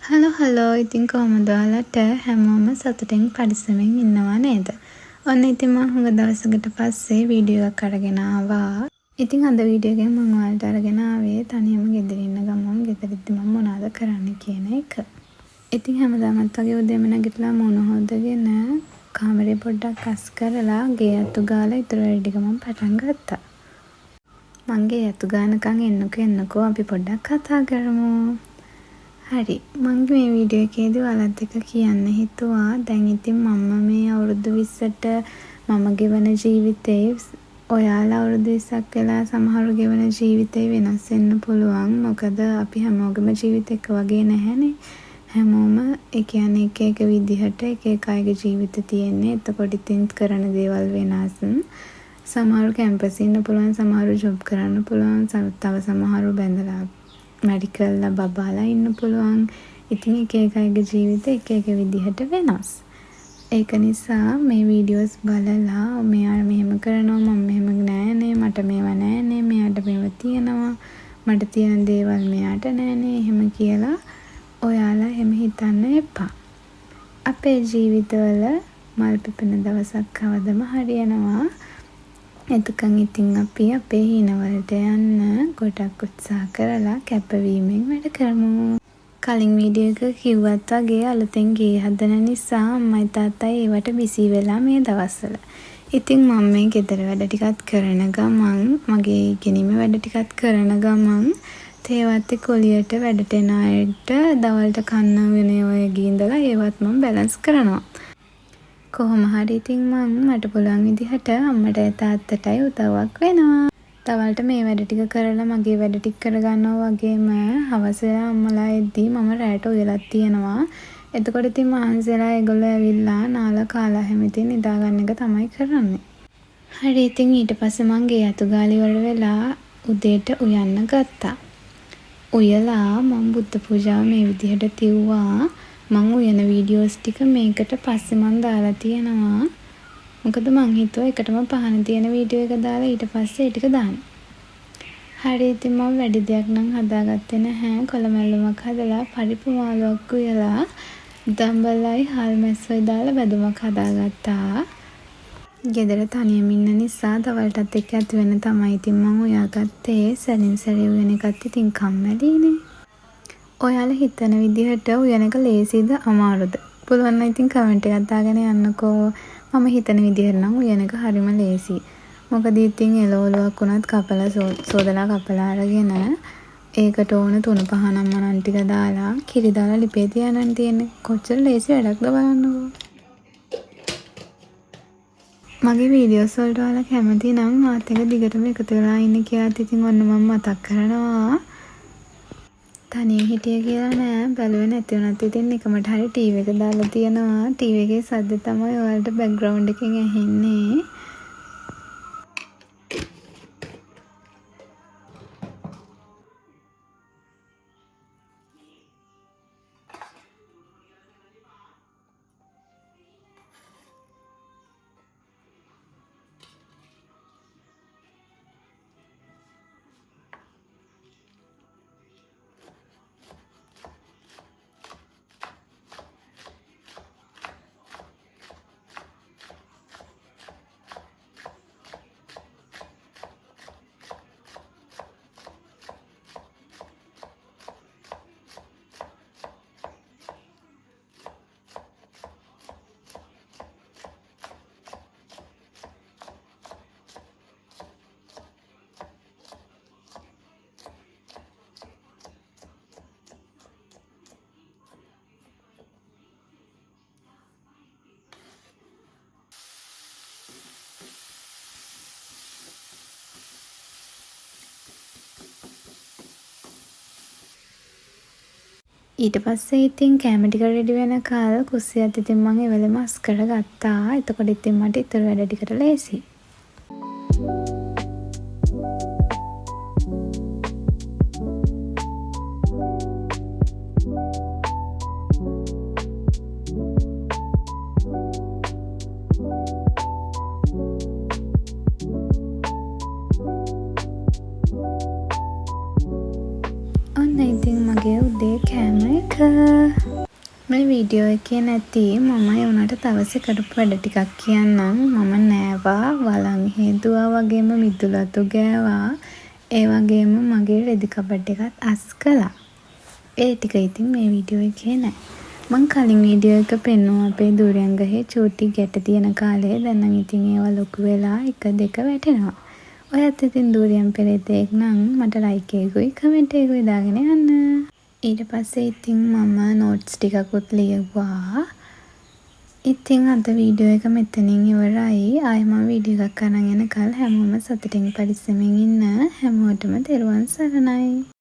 Hello ඉතින් කොහොමද ඔයාලට හැමෝම සතුටින් පරිස්සමෙන් ඉන්නවා නේද? ඔන්න ඉතින් මම හුඟ දවසකට පස්සේ වීඩියෝ එකක් අරගෙන ආවා. ඉතින් අද වීඩියෝ එකෙන් මම ඔයාලට අරගෙන ආවේ තනියම ගෙදර ඉන්න ගමන් ගෙදරදී මම මොනවද කරන්න කියන එක. ඉතින් හැමදාමත් වගේ උදේම නැගිටලා මුණ හොදගෙන කාමරේ පොඩ්ඩක් අස් කරලා ගේ අතු ගාලා ඉතුරු වැඩ ටික මම පටන් ගත්තා. මං ගේ අතු ගානකන් එන්නකෝ අපි පොඩ්ඩක් කතා කරමු. හරි මම මේ වීඩියෝ එකේදී ඔයාලත් එක්ක කියන්න හිතුවා දැන් ඉතින් මම මේ අවුරුදු 20ට මම ගෙවන ජීවිතේ ඔයාලා අවුරුදු 20ක් වෙලා සමහරු ගෙවන ජීවිතේ වෙනස් වෙන්න පුළුවන් මොකද අපි හැමෝගෙම ජීවිත එක වගේ නැහැනේ හැමෝම ඒ කියන්නේ එක විදිහට එක අයගේ ජීවිත තියෙන්නේ එතකොට ඉතින් කරන දේවල් වෙනස් සමහරු කැම්පස් ඉන්න පුළුවන් සමහරු ජොබ් කරන්න පුළුවන් තව සමහරු බැඳලා මෙඩිකල් බබාලා ඉන්න පුළුවන්. ඉතින් එක අයගේ ජීවිත එක විදිහට වෙනස්. ඒක නිසා මේ වීඩියෝස් බලලා මෙයා මෙහෙම කරනවා මම මෙහෙම නෑනේ මට මේවා නෑනේ මෙයාට මේවා තියෙනවා මට තියෙන දේවල් මෙයාට නෑනේ එහෙම කියලා ඔයාලා එහෙම හිතන්න එපා. අපේ ජීවිතවල මල් පිපෙන දවසක් කවදම හරියනවා. එතකන් ඉතින් අපි අපේ හිනවලට යන්න ගොඩක් උත්සාහ කරලා කැපවීමෙන් වැඩ කරමු. කලින් වීඩියෝ එක කිව්වත් වගේ අලුතෙන් ගේ හදන නිසා අම්මයි තාත්තයි ඒවට බිසි වෙලා මේ දවස්වල. ඉතින් මම මේ ගෙදර වැඩ ටිකත් කරන ගමන් මගේ ඉගෙනීම වැඩ ටිකත් කරන ගමන් තේවත්තේ කොලියට වැඩට එන අයට දවල්ට කන්න වෙන ඔය ගින්දලා ඒවත් මම බැලන්ස් කරනවා. කොහොම හරි ඉතින් මට පුළුවන් විදිහට අම්මට තාත්තටයි උදව්වක් වෙනවා. දවල්ට මේ වැඩ ටික කරලා මගේ වැඩ ටික කරගන්නවා වගේම හවස අම්මලා එද්දී මම රැට උයලක් තියනවා. එතකොට ඉතින් මහන්සියලා ඒගොල්ලෝ ඇවිල්ලා නාලා කාලා හැමතින් නිදා ගන්න එක තමයි කරන්නේ. හරි ඉතින් ඊට පස්සේ මං ගේ අතු ගාලි වල වෙලා උදේට උයන්න ගත්තා. උයලා මම බුද්ධ පූජාව මේ විදිහට තිව්වා. මං උයන වීඩියෝස් ටික මේකට පස්සේ මං දාලා තියෙනවා. මොකද මං හිතුවා එකටම පහන තියෙන වීඩියෝ එක දාලා ඊට පස්සේ ඒ ටික දාන්න. හරි ඉතින් මම වැඩි දෙයක් නම් හදාගත්තේ නැහැ. කොළමැල්ලුමක් හදලා පරිප්පු මාළුවක් උයලා දම්බලයි හාල් මැස්සොයි දාලා බැදුමක් හදාගත්තා. ගෙදර තනියම ඉන්න නිසා දවල්ටත් එක්ක ඇති වෙන තමයි ඉතින් මං උයාගත්තේ. සැරින් සැරේ උයන එකත් ඉතින් කම්මැලිනේ. ඔයාලා හිතන විදිහට උයන එක ලේසිද අමාරුද? පුළුවන් නම් ඉතින් කමෙන්ට් එකක් දාගෙන යන්නකෝ. මම හිතන විදිහට නම් උයන එක හරිම ලේසි. මොකද ඉතින් එළවලුවක් උනත් කපලා සෝදලා කපලා අරගෙන ඒකට ඕන තුන පහනම් මනන් ටික දාලා කිරි දාලා ලිපේ තියන්න තියෙන්නේ. කොච්චර ලේසි වැඩක්ද බලන්නකෝ. මගේ වීඩියෝස් වලට ඔයාලා කැමති නම් මාත් එක්ක දිගටම එකතු වෙලා ඉන්න කියලාත් ඉතින් ඔන්න මම මතක් කරනවා. තනියෙන් හිටිය කියලා නෑ බැලුවේ නැති වුණත් ඉතින් එකමට හරි ටීවී එක දාලා තියෙනවා. ටීවී එකේ සද්ද තමයි ඔයාලට බෑග්ග්‍රවුන්ඩ් එකෙන් ඇහෙන්නේ. ඊට පස්සේ ඉතින් කැම ටික රෙඩි වෙනකල් කුස්සියත් ඉතින් මම ඒ වෙලෙම අස් කරගත්තා. එතකොට ඉතින් මට ඉතුරු වැඩ ටිකට ලේසි. ඔන්න ඉතින් මගේ උදේ කෑම එක මේ වීඩියෝ එකේ නැති මම ඒ උනාට තවසේ කරපු වැඩ ටිකක් කියන්නම්. මම නෑවා, වලං හේදුවා වගේම මිදුලතු ගෑවා. ඒ වගේම මගේ රෙදි කබඩ් එකත් අස් කළා. ඒ ටික ඉතින් මේ වීඩියෝ එකේ නෑ. මං කලින් වීඩියෝ එක පෙන්නුවා අපේ දුරියන්ගහේ චූටි ගැට තියෙන කාලේ. දැන් නම් ඉතින් ඒවා ලොකු වෙලා 1 2 වැටෙනවා. ඔයත් ඉතින් දුරියන් පෙරේතෙක් නම් මට ලයික් එකකුයි කමෙන්ට් එකකුයි දාගෙන යන්න. ඊට පස්සේ ඉතින් මම නෝට්ස් ටිකකුත් ලියුවා. ඉතින් අද වීඩියෝ එක මෙතනින් ඉවරයි. ආයෙ මම වීඩියෝ එකක් අරන් එනකල් හැමෝම සතුටින් පරිස්සමෙන් ඉන්න. හැමෝටම තෙරුවන් සරණයි.